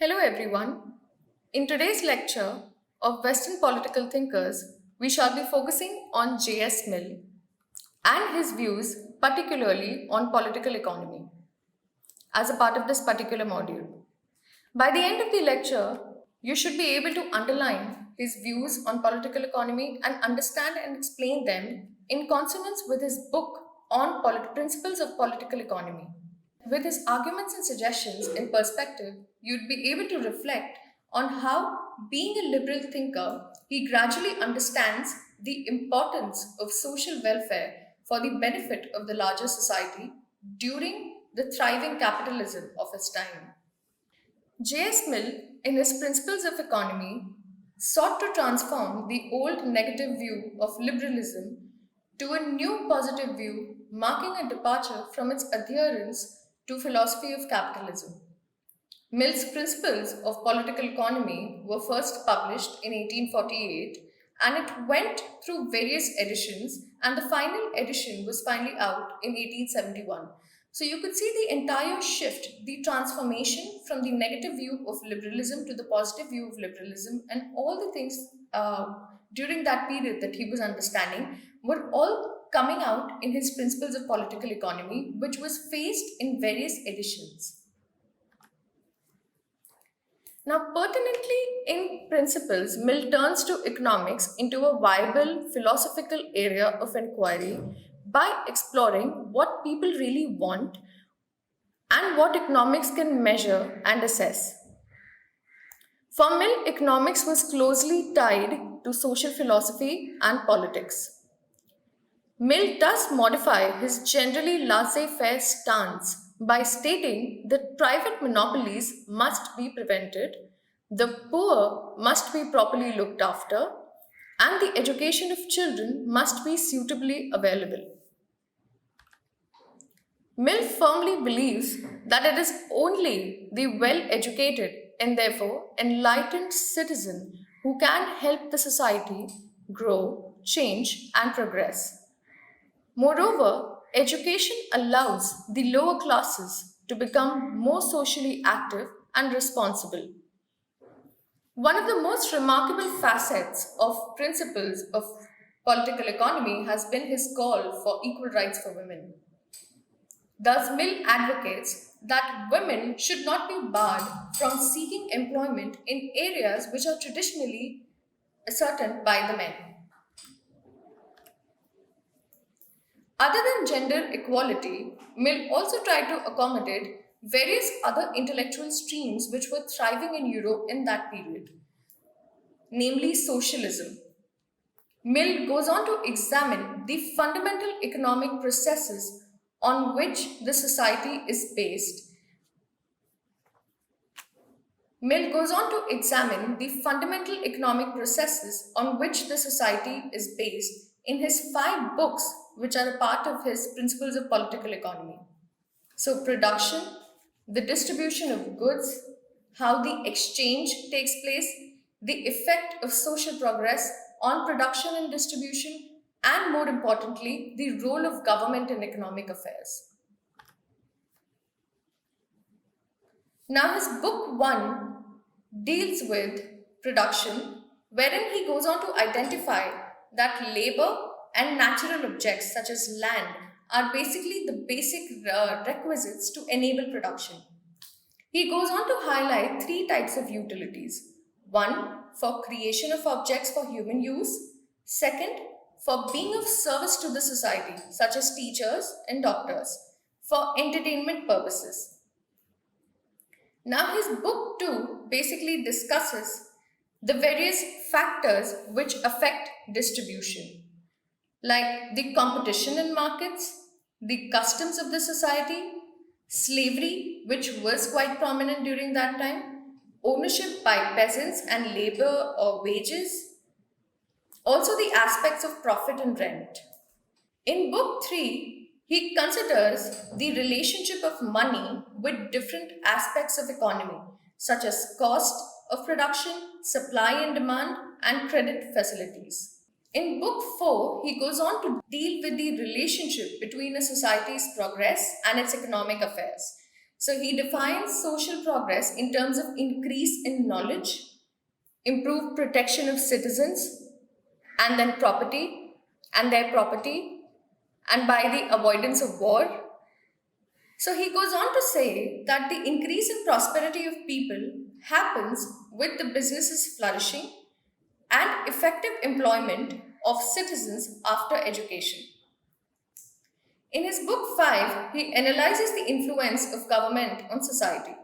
Hello, everyone. In today's lecture of Western political thinkers, we shall be focusing on J.S. Mill and his views, particularly on political economy, as a part of this particular module. By the end of the lecture, you should be able to underline his views on political economy and understand and explain them in consonance with his book on principles of political economy. With his arguments and suggestions in perspective, you'd be able to reflect on how, being a liberal thinker, he gradually understands the importance of social welfare for the benefit of the larger society during the thriving capitalism of his time. J.S. Mill, in his Principles of Economy, sought to transform the old negative view of liberalism to a new positive view, marking a departure from its adherence to philosophy of capitalism. Mill's Principles of Political Economy were first published in 1848 and it went through various editions, and the final edition was finally out in 1871. So you could see the entire shift, the transformation from the negative view of liberalism to the positive view of liberalism, and all the things during that period that he was understanding were all coming out in his Principles of Political Economy, which was phased in various editions. Now, pertinently in Principles, Mill turns to economics into a viable philosophical area of inquiry by exploring what people really want and what economics can measure and assess. For Mill, economics was closely tied to social philosophy and politics. Mill does modify his generally laissez faire stance by stating that private monopolies must be prevented, the poor must be properly looked after, and the education of children must be suitably available. Mill firmly believes that it is only the well educated and therefore enlightened citizen who can help the society grow, change, and progress. Moreover, education allows the lower classes to become more socially active and responsible. One of the most remarkable facets of principles of political economy has been his call for equal rights for women. Thus, Mill advocates that women should not be barred from seeking employment in areas which are traditionally ascertained by the men. Other than gender equality, Mill also tried to accommodate various other intellectual streams which were thriving in Europe in that period, namely socialism. Mill goes on to examine the fundamental economic processes on which the society is based. Mill goes on to examine the fundamental economic processes on which the society is based in his five books, which are a part of his Principles of Political Economy. So, production, the distribution of goods, how the exchange takes place, the effect of social progress on production and distribution, and more importantly, the role of government in economic affairs. Now, his book one deals with production, wherein he goes on to identify that labor and natural objects such as land are basically the basic requisites to enable production. He goes on to highlight three types of utilities: one, for creation of objects for human use; second, for being of service to the society, such as teachers and doctors, for entertainment purposes. Now, his book 2 basically discusses the various factors which affect distribution, like the competition in markets, the customs of the society, slavery, which was quite prominent during that time, ownership by peasants and labor or wages, also the aspects of profit and rent. In book 3, he considers the relationship of money with different aspects of economy, such as cost of production, supply and demand, and credit facilities. In book 4, he goes on to deal with the relationship between a society's progress and its economic affairs. So he defines social progress in terms of increase in knowledge, improved protection of citizens, and then property and their property, and by the avoidance of war. So he goes on to say that the increase in prosperity of people happens with the businesses flourishing and effective employment of citizens after education. In his book 5, he analyzes the influence of government on society,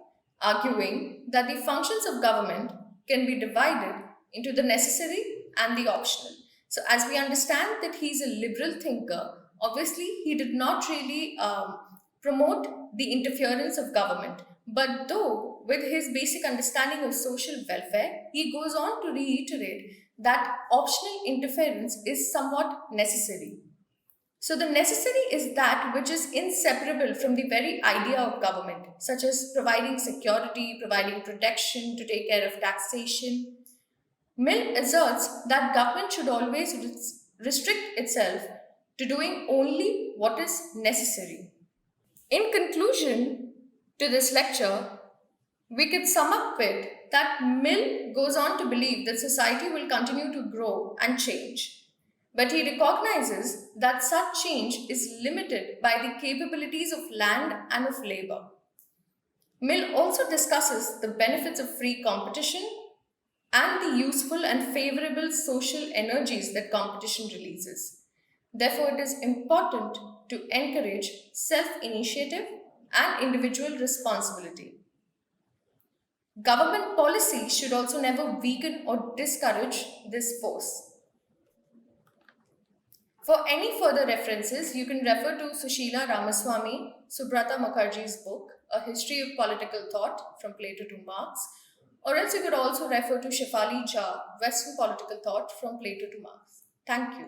arguing that the functions of government can be divided into the necessary and the optional. So, as we understand that he's a liberal thinker, obviously he did not really promote the interference of government. But though, with his basic understanding of social welfare, he goes on to reiterate that optional interference is somewhat necessary. So, the necessary is that which is inseparable from the very idea of government, such as providing security, providing protection, to take care of taxation. Mill asserts that government should always restrict itself to doing only what is necessary. In conclusion to this lecture, we could sum up with that Mill goes on to believe that society will continue to grow and change. But he recognizes that such change is limited by the capabilities of land and of labor. Mill also discusses the benefits of free competition and the useful and favorable social energies that competition releases. Therefore, it is important to encourage self initiative and individual responsibility. Government policy should also never weaken or discourage this force. For any further references, you can refer to Sushila Ramaswamy, Subrata Mukherjee's book, A History of Political Thought from Plato to Marx, or else you could also refer to Shefali Jha, Western Political Thought from Plato to Marx. Thank you.